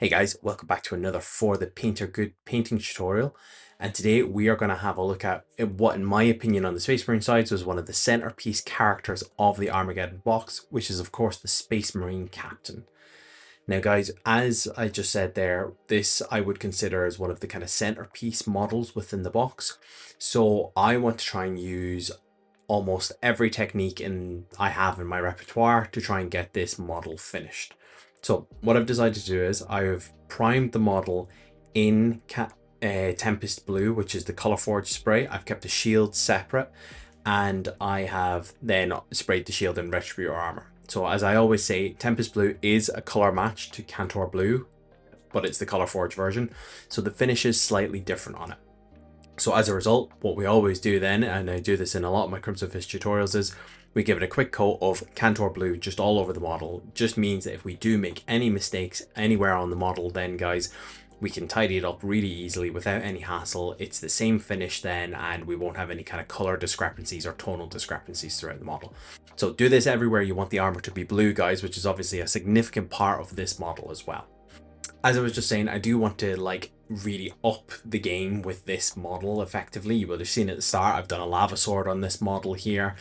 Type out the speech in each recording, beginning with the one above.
Hey guys, welcome back to another For the Painter Good painting tutorial. And today we are going to have a look at what, in my opinion, on the Space Marine side was one of the centerpiece characters of the Armageddon box, which is of course the Space Marine Captain. Now guys, as I just said there, this I would consider as one of the kind of centerpiece models within the box. So I want to try and use almost every technique I have in my repertoire to try and get this model finished. So what I've decided to do is I have primed the model in Tempest Blue, which is the Color Forge spray. I've kept the shield separate, and I have then sprayed the shield in Retributor Armor. So as I always say, Tempest Blue is a color match to Cantor Blue, but it's the Color Forge version. So the finish is slightly different on it. So as a result, what we always do then, and I do this in a lot of my Crimson Fist tutorials, is we give it a quick coat of Cantor Blue just all over the model. Just means that if we do make any mistakes anywhere on the model, then guys, we can tidy it up really easily without any hassle. It's the same finish then, and we won't have any kind of color discrepancies or tonal discrepancies throughout the model. So do this everywhere you want the armor to be blue, guys, which is obviously a significant part of this model as well. As I was just saying, I do want to really up the game with this model effectively. You will have seen at the start, I've done a lava sword on this model here.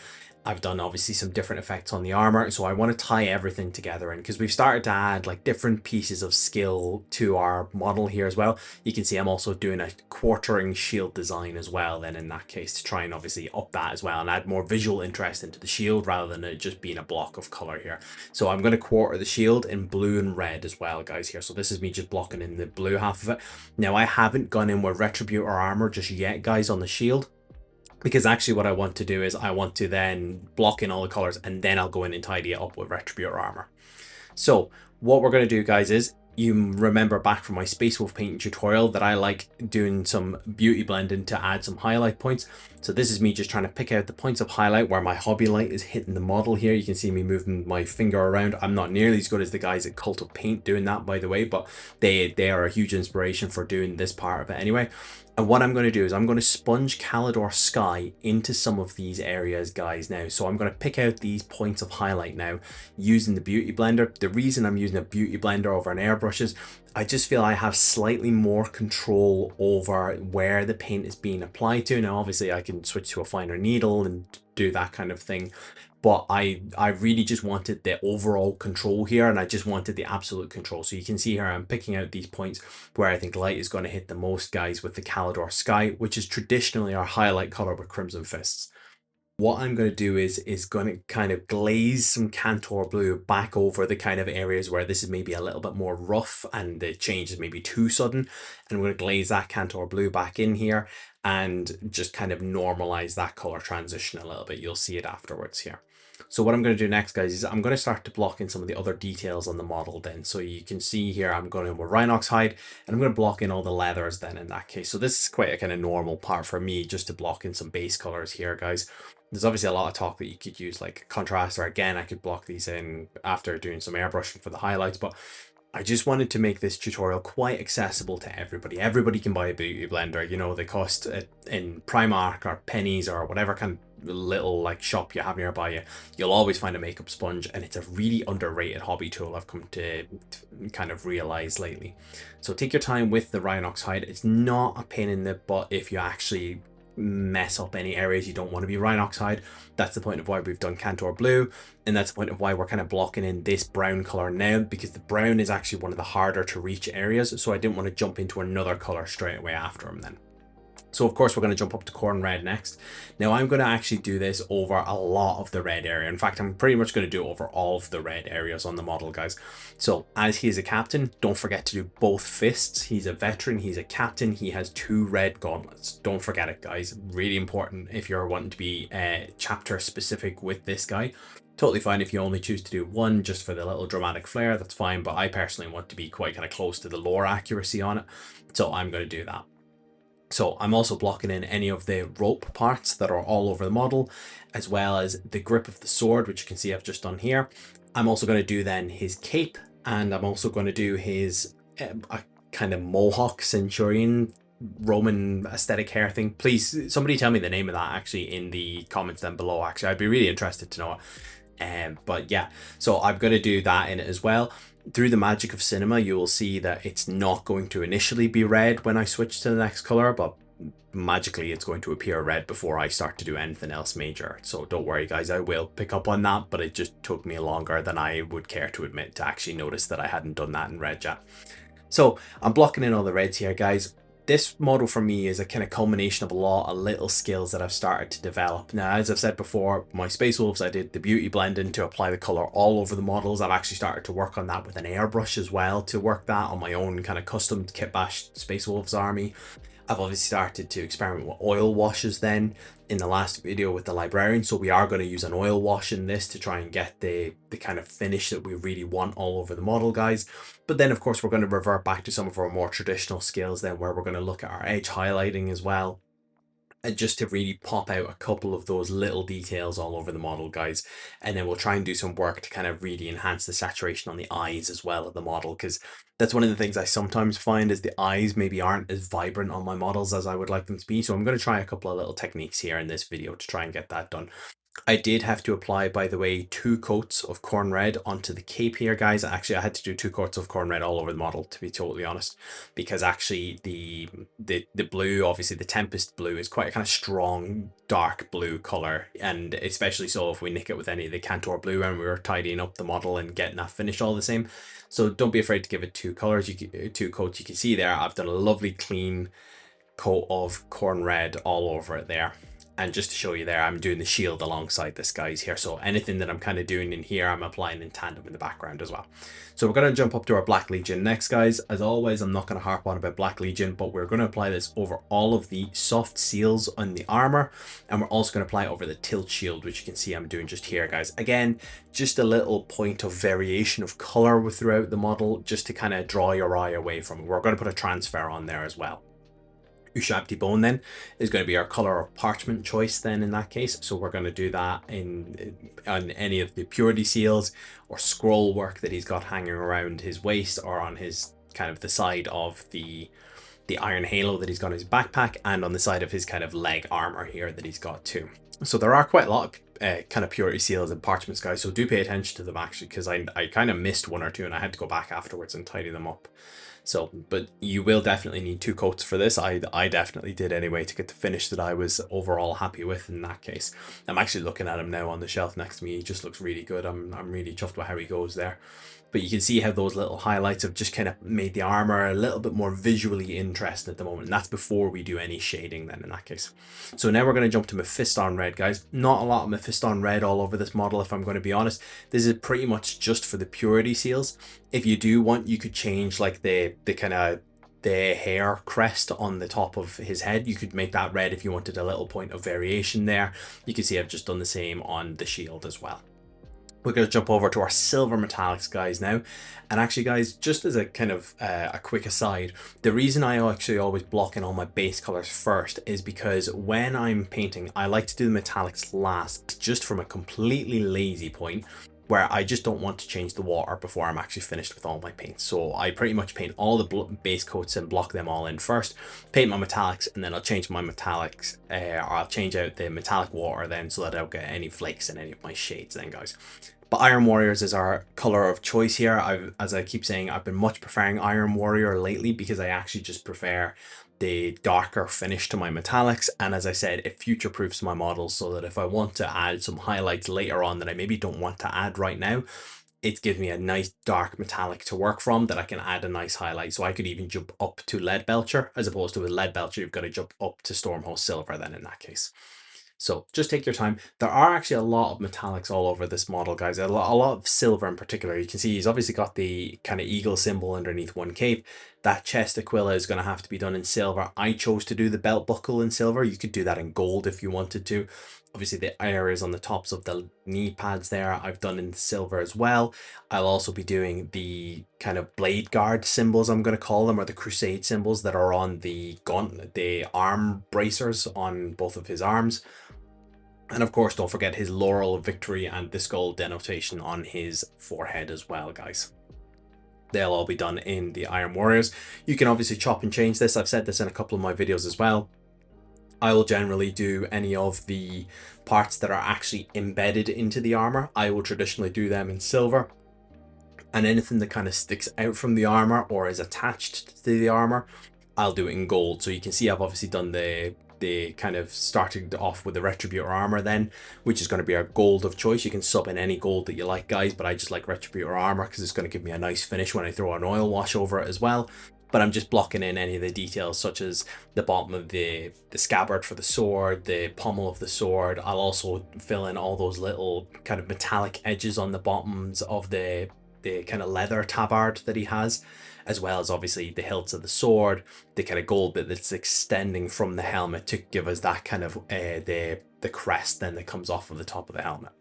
I've done obviously some different effects on the armor, so I want to tie everything together in because we've started to add different pieces of skill to our model here as well. You can see I'm also doing a quartering shield design as well then in that case to try and obviously up that as well and add more visual interest into the shield rather than it just being a block of color here. So I'm going to quarter the shield in blue and red as well, guys, here. So this is me just blocking in the blue half of it. Now I haven't gone in with Retributor Armor just yet, guys, on the shield, because actually what I want to do is I want to then block in all the colors and then I'll go in and tidy it up with Retributor Armor. So what we're going to do, guys, is you remember back from my Space Wolf painting tutorial that I like doing some beauty blending to add some highlight points. So this is me just trying to pick out the points of highlight where my hobby light is hitting the model here. You can see me moving my finger around. I'm not nearly as good as the guys at Cult of Paint doing that, by the way, but they are a huge inspiration for doing this part of it anyway. And what I'm going to do is I'm going to sponge Calidor Sky into some of these areas, guys, now. So I'm going to pick out these points of highlight now using the Beauty Blender. The reason I'm using a Beauty Blender over an airbrush is I just feel I have slightly more control over where the paint is being applied to. Now, obviously, I can switch to a finer needle and do that kind of thing. But I really just wanted the overall control here, and I just wanted the absolute control. So you can see here I'm picking out these points where I think light is going to hit the most, guys, with the Calidor Sky, which is traditionally our highlight color with Crimson Fists. What I'm going to do is going to kind of glaze some Cantor Blue back over the kind of areas where this is maybe a little bit more rough and the change is maybe too sudden. And I'm going to glaze that Cantor Blue back in here and just kind of normalize that color transition a little bit. You'll see it afterwards here. So what I'm going to do next, guys, is I'm going to start to block in some of the other details on the model then. So you can see here I'm going in with Rhinox hide and I'm going to block in all the leathers then in that case. So this is quite a kind of normal part for me just to block in some base colors here, guys. There's obviously a lot of talk that you could use like contrast, or again, I could block these in after doing some airbrushing for the highlights, but I just wanted to make this tutorial quite accessible to everybody. Everybody can buy a beauty blender. You know, they cost in Primark or pennies or whatever kind of little shop you have nearby you. You'll always find a makeup sponge, and it's a really underrated hobby tool I've come to kind of realize lately. So take your time with the Rhinox hide. It's not a pain in the butt if you actually mess up any areas you don't want to be Rhinox hide. That's the point of why we've done Cantor Blue, and that's the point of why we're kind of blocking in this brown color now, because the brown is actually one of the harder to reach areas, so I didn't want to jump into another color straight away after them then. So of course we're going to jump up to Corn Red next. Now I'm going to actually do this over a lot of the red area. In fact, I'm pretty much going to do it over all of the red areas on the model, guys. So as he is a captain, don't forget to do both fists. He's a veteran, he's a captain, he has 2 red gauntlets. Don't forget it, guys. Really important if you're wanting to be chapter specific with this guy. Totally fine if you only choose to do 1 just for the little dramatic flair, that's fine. But I personally want to be quite kind of close to the lore accuracy on it. So I'm going to do that. So I'm also blocking in any of the rope parts that are all over the model, as well as the grip of the sword, which you can see I've just done here. I'm also going to do then his cape, and I'm also going to do his kind of mohawk centurion Roman aesthetic hair thing. Please, somebody tell me the name of that actually in the comments down below. Actually, I'd be really interested to know it. But yeah, so I'm going to do that in it as well. through the magic of cinema, you will see that it's not going to initially be red when I switch to the next color, but magically it's going to appear red before I start to do anything else major. So don't worry guys, I will pick up on that, but it just took me longer than I would care to admit to actually notice that I hadn't done that in red yet. So I'm blocking in all the reds here, guys. This model for me is a kind of culmination of a lot of little skills that I've started to develop. Now, as I've said before, my Space Wolves, I did the beauty blending to apply the color all over the models. I've actually started to work on that with an airbrush as well to work that on my own kind of custom kit bash Space Wolves army. I've obviously started to experiment with oil washes then in the last video with the librarian. So we are going to use an oil wash in this to try and get the kind of finish that we really want all over the model, guys. But then of course we're going to revert back to some of our more traditional skills then, where we're going to look at our edge highlighting as well. And just to really pop out a couple of those little details all over the model, guys. And then we'll try and do some work to kind of really enhance the saturation on the eyes as well of the model, because that's one of the things I sometimes find is the eyes maybe aren't as vibrant on my models as I would like them to be. So I'm going to try a couple of little techniques here in this video to try and get that done. I did have to apply, by the way, 2 coats of corn red onto the cape here, guys. Actually, I had to do 2 coats of corn red all over the model, to be totally honest, because actually the blue, obviously the Tempest blue, is quite a kind of strong, dark blue color, and especially so if we nick it with any of the Cantor blue and we were tidying up the model and getting that finish all the same. So don't be afraid to give it 2 colors. 2 coats. You can see there, I've done a lovely clean coat of corn red all over it there. And just to show you there, I'm doing the shield alongside this guys here. So anything that I'm kind of doing in here, I'm applying in tandem in the background as well. So we're going to jump up to our Black Legion next, guys. As always, I'm not going to harp on about Black Legion, but we're going to apply this over all of the soft seals on the armor. And we're also going to apply it over the tilt shield, which you can see I'm doing just here, guys. Again, just a little point of variation of color throughout the model, just to kind of draw your eye away from it. We're going to put a transfer on there as well. Ushabti Bone then is going to be our color of parchment choice then in that case. So we're going to do that on any of the purity seals or scroll work that he's got hanging around his waist, or on his kind of the side of the iron halo that he's got in his backpack, and on the side of his kind of leg armor here that he's got too. So there are quite a lot of kind of purity seals and parchments, guys, so do pay attention to them actually, because I kind of missed 1 or 2 and I had to go back afterwards and tidy them up. So, but you will definitely need 2 coats for this. I definitely did anyway, to get the finish that I was overall happy with in that case. I'm actually looking at him now on the shelf next to me. He just looks really good. I'm really chuffed with how he goes there. But you can see how those little highlights have just kind of made the armor a little bit more visually interesting at the moment. And that's before we do any shading then in that case. So now we're going to jump to Mephiston red, guys. Not a lot of Mephiston red all over this model, if I'm going to be honest. This is pretty much just for the purity seals. If you do want, you could change like the kind of the hair crest on the top of his head. You could make that red if you wanted a little point of variation there. You can see I've just done the same on the shield as well. We're going to jump over to our silver metallics, guys, now. And actually, guys, just as a kind of a quick aside, the reason I actually always block in all my base colors first is because when I'm painting, I like to do the metallics last, just from a completely lazy point, where I just don't want to change the water before I'm actually finished with all my paints. So I pretty much paint all the base coats and block them all in first, paint my metallics, and then I'll change my metallics, or I'll change out the metallic water then, so that I don't get any flakes in any of my shades then, guys. But Iron Warriors is our color of choice here. As I keep saying, I've been much preferring Iron Warrior lately, because I actually just prefer the darker finish to my metallics. And as I said, it future proofs my models, so that if I want to add some highlights later on that I maybe don't want to add right now, it gives me a nice dark metallic to work from that I can add a nice highlight. So I could even jump up to Lead Belcher, as opposed to with Lead Belcher, you've got to jump up to Stormhost Silver then in that case. So just take your time. There are actually a lot of metallics all over this model, guys. A lot of silver in particular. You can see he's obviously got the kind of eagle symbol underneath one cape. That chest Aquila is going to have to be done in silver. I chose to do the belt buckle in silver. You could do that in gold if you wanted to. Obviously the areas on the tops of the knee pads there, I've done in silver as well. I'll also be doing the kind of blade guard symbols, I'm going to call them, or the crusade symbols that are on the gauntlet, the arm bracers on both of his arms. And of course, don't forget his laurel of victory and the skull denotation on his forehead as well, guys. They'll all be done in the Iron Warriors. You can obviously chop and change this. I've said this in a couple of my videos as well. I will generally do any of the parts that are actually embedded into the armor. I will traditionally do them in silver. And anything that kind of sticks out from the armor or is attached to the armor, I'll do it in gold. So you can see I've obviously done the kind of starting off with the Retributor armor then, which is going to be our gold of choice. You can sub in any gold that you like, guys, but I just like Retributor armor because it's going to give me a nice finish when I throw an oil wash over it as well. But I'm just blocking in any of the details, such as the bottom of the scabbard for the sword, the pommel of the sword. I'll also fill in all those little kind of metallic edges on the bottoms of the kind of leather tabard that he has, as well as obviously the hilts of the sword, the kind of gold bit that's extending from the helmet to give us that kind of the crest then that comes off of the top of the helmet.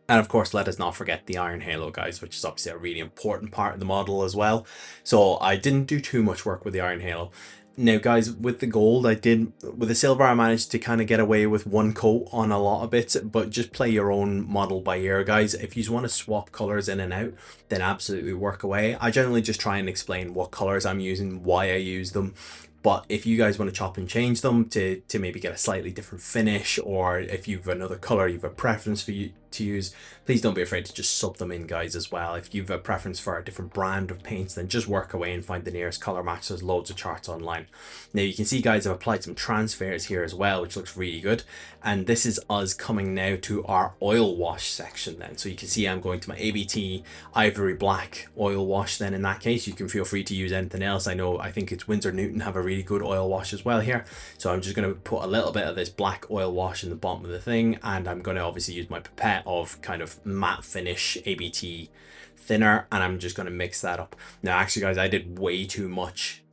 And of course, let us not forget the iron halo, guys, which is obviously a really important part of the model as well. So I didn't do too much work with the iron halo. Now, guys, with the gold, with the silver, I managed to kind of get away with one coat on a lot of bits, but just play your own model by ear, guys. If you want to swap colors in and out, then absolutely work away. I generally just try and explain what colors I'm using, why I use them. But if you guys want to chop and change them to maybe get a slightly different finish, or if you've another color, you've a preference for you to use, please don't be afraid to just sub them in, guys, as well. If you've a preference for a different brand of paints, then just work away and find the nearest color match. There's loads of charts online. Now you can see, guys, I've applied some transfers here as well, which looks really good. And this is us coming now to our oil wash section then. So you can see I'm going to my ABT Ivory Black oil wash then. In that case, you can feel free to use anything else. I think it's Winsor Newton have a really good oil wash as well here. So I'm just going to put a little bit of this black oil wash in the bottom of the thing, and I'm going to obviously use my pipette of kind of matte finish ABT thinner, and I'm just going to mix that up. Now actually, guys, I did way too much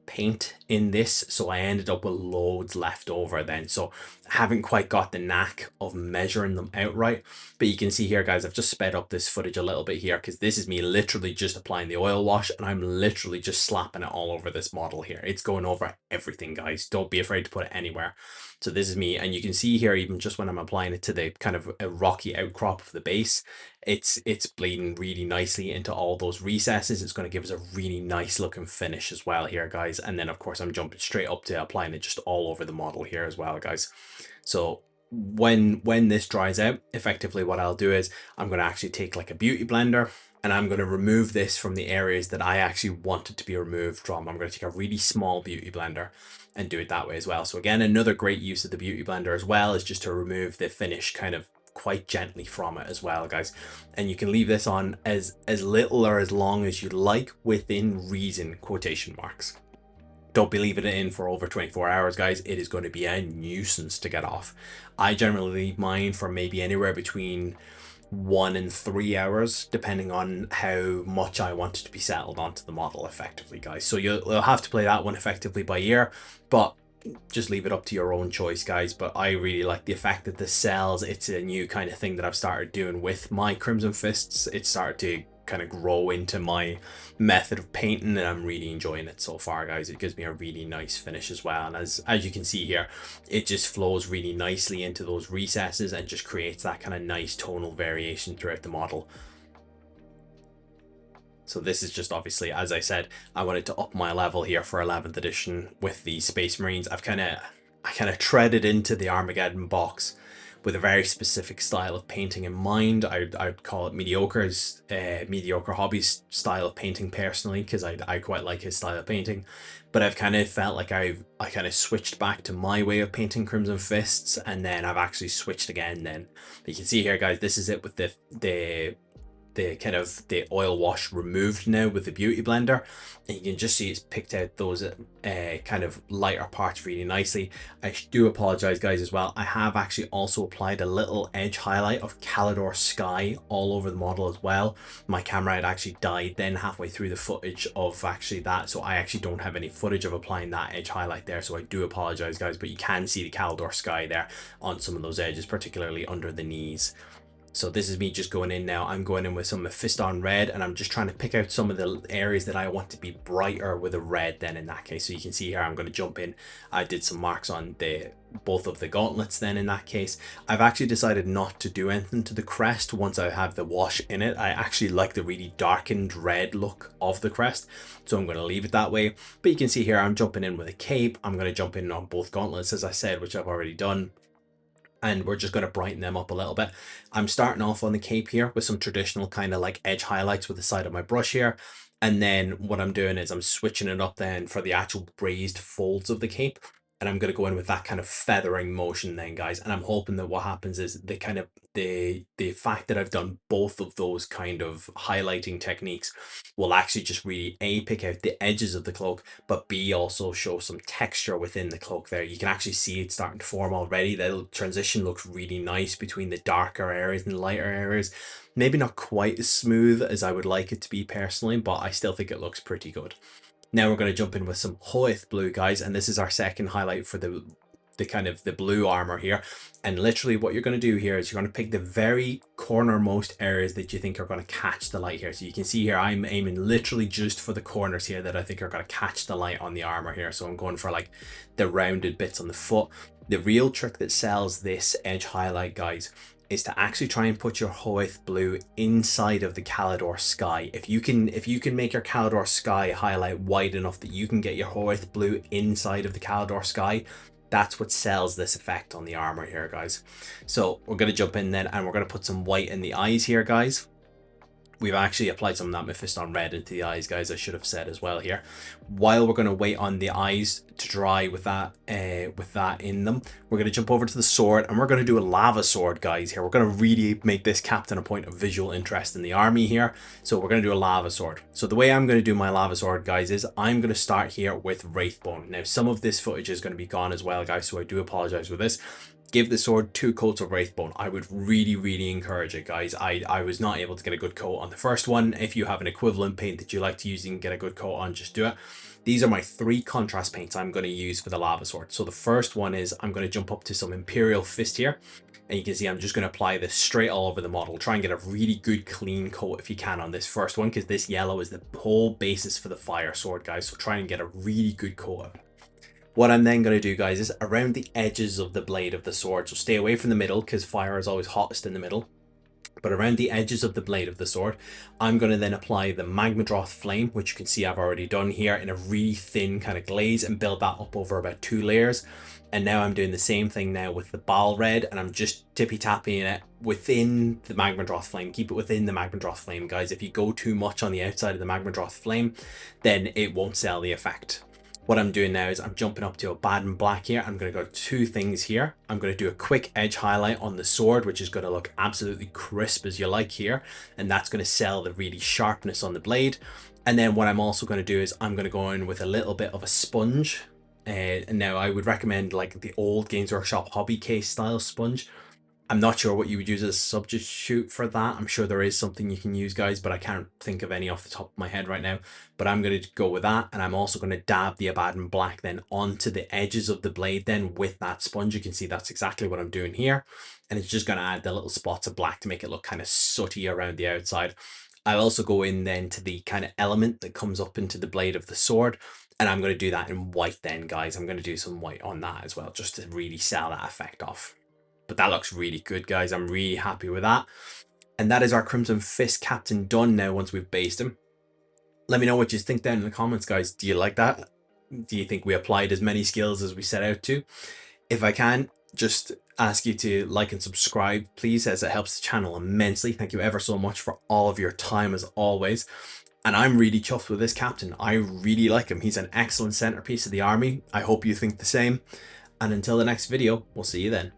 paint in this, so I ended up with loads left over then, so I haven't quite got the knack of measuring them out right. But you can see here, guys, I've just sped up this footage a little bit here because this is me literally just applying the oil wash, and I'm literally just slapping it all over this model here. It's going over everything, guys. Don't be afraid to put it anywhere. So this is me, and you can see here, even just when I'm applying it to the kind of a rocky outcrop of the base, it's bleeding really nicely into all those recesses. It's going to give us a really nice looking finish as well here, guys. And then of course I'm jumping straight up to applying it just all over the model here as well, guys. So when this dries out, effectively what I'll do is I'm going to actually take like a beauty blender, and I'm going to remove this from the areas that I actually want it to be removed from. I'm going to take a really small beauty blender and do it that way as well. So again, another great use of the beauty blender as well is just to remove the finish kind of quite gently from it as well, guys. And you can leave this on as little or as long as you like, within reason, quotation marks. Don't be leaving it in for over 24 hours, guys. It is going to be a nuisance to get off. I generally leave mine for maybe anywhere between 1 and 3 hours, depending on how much I want it to be settled onto the model effectively, guys. So you'll have to play that one effectively by ear, but just leave it up to your own choice, guys. But I really like the effect that this sells. It's a new kind of thing that I've started doing with my Crimson Fists. It started to kind of grow into my method of painting, and I'm really enjoying it so far, guys. It gives me a really nice finish as well, and as you can see here, it just flows really nicely into those recesses and just creates that kind of nice tonal variation throughout the model. So this is just, obviously, as I said, I wanted to up my level here for 11th edition with the Space Marines. I kind of treaded into the Armageddon box with a very specific style of painting in mind. I'd call it mediocre hobbies style of painting personally, because I quite like his style of painting. But I've kind of felt like I kind of switched back to my way of painting Crimson Fists, and then I've actually switched again then. But you can see here, guys, this is it with the kind of the oil wash removed now with the beauty blender, and you can just see it's picked out those kind of lighter parts really nicely. I do apologize, guys, as well. I have actually also applied a little edge highlight of Calidor Sky all over the model as well. My camera had actually died then halfway through the footage of actually that, so I actually don't have any footage of applying that edge highlight there, so I do apologize, guys, but you can see the Calidor Sky there on some of those edges, particularly under the knees. So this is me just going in now. I'm going in with some Mephiston red, and I'm just trying to pick out some of the areas that I want to be brighter with a red then in that case. So you can see here, I'm going to jump in. I did some marks on both of the gauntlets then in that case. I've actually decided not to do anything to the crest once I have the wash in it. I actually like the really darkened red look of the crest, so I'm going to leave it that way. But you can see here, I'm jumping in with a cape. I'm going to jump in on both gauntlets, as I said, which I've already done. and we're just going to brighten them up a little bit. I'm starting off on the cape here with some traditional kind of like edge highlights with the side of my brush here. And then what I'm doing is I'm switching it up then for the actual raised folds of the cape. And I'm going to go in with that kind of feathering motion then, guys. And I'm hoping that what happens is the kind of the fact that I've done both of those kind of highlighting techniques will actually just really A, pick out the edges of the cloak, but B, also show some texture within the cloak there. You can actually see it starting to form already. The transition looks really nice between the darker areas and the lighter areas. Maybe not quite as smooth as I would like it to be personally, but I still think it looks pretty good. Now we're going to jump in with some Hoeth blue, guys, and this is our second highlight for the kind of the blue armor here. And literally what you're going to do here is you're going to pick the very cornermost areas that you think are going to catch the light here. So you can see here I'm aiming literally just for the corners here that I think are going to catch the light on the armor here. So I'm going for like the rounded bits on the foot. The real trick that sells this edge highlight, guys, is to actually try and put your Hoeth blue inside of the Calidor sky. If you can make your Calidor sky highlight wide enough that you can get your Hoeth blue inside of the Calidor sky, that's what sells this effect on the armor here, guys. So we're going to jump in then and we're going to put some white in the eyes here, guys. We've actually applied some of that Mephiston red into the eyes, guys, I should have said as well here. While we're going to wait on the eyes to dry with that in them, we're going to jump over to the sword and we're going to do a lava sword, guys, here. We're going to really make this captain a point of visual interest in the army here. So we're going to do a lava sword. So the way I'm going to do my lava sword, guys, is I'm going to start here with Wraithbone. Now, some of this footage is going to be gone as well, guys, so I do apologize for this. Give the sword 2 coats of Wraithbone. I would really encourage it, guys. I was not able to get a good coat on the first one. If you have an equivalent paint that you like to use, you can get a good coat on, just do it. These are my 3 contrast paints I'm going to use for the lava sword. So the first one is I'm going to jump up to some Imperial Fist here. And you can see I'm just going to apply this straight all over the model. Try and get a really good clean coat if you can on this first one, because this yellow is the whole basis for the fire sword, guys. So try and get a really good coat of it. What I'm then going to do, guys, is around the edges of the blade of the sword. So stay away from the middle because fire is always hottest in the middle. But around the edges of the blade of the sword, I'm going to then apply the Magmadroth Flame, which you can see I've already done here in a really thin kind of glaze, and build that up over about 2 layers. And now I'm doing the same thing now with the Bal Red, and I'm just tippy-tapping it within the Magmadroth Flame. Keep it within the Magmadroth Flame, guys. If you go too much on the outside of the Magmadroth Flame, then it won't sell the effect. What I'm doing now is I'm jumping up to Abaddon Black here. I'm going to go 2 things here. I'm going to do a quick edge highlight on the sword, which is going to look absolutely crisp as you like here. And that's going to sell the really sharpness on the blade. And then what I'm also going to do is I'm going to go in with a little bit of a sponge. And now I would recommend like the old Games Workshop hobby case style sponge. I'm not sure what you would use as a substitute for that. I'm sure there is something you can use, guys, but I can't think of any off the top of my head right now. But I'm going to go with that, and I'm also going to dab the Abaddon Black then onto the edges of the blade then with that sponge. You can see that's exactly what I'm doing here. And it's just going to add the little spots of black to make it look kind of sooty around the outside. I'll also go in then to the kind of element that comes up into the blade of the sword. And I'm going to do that in white then, guys. I'm going to do some white on that as well, just to really sell that effect off. But that looks really good, guys. I'm really happy with that. And that is our Crimson Fist Captain done now once we've based him. Let me know what you think down in the comments, guys. Do you like that? Do you think we applied as many skills as we set out to? If I can, just ask you to like and subscribe, please, as it helps the channel immensely. Thank you ever so much for all of your time as always. And I'm really chuffed with this captain. I really like him. He's an excellent centerpiece of the army. I hope you think the same. And until the next video, we'll see you then.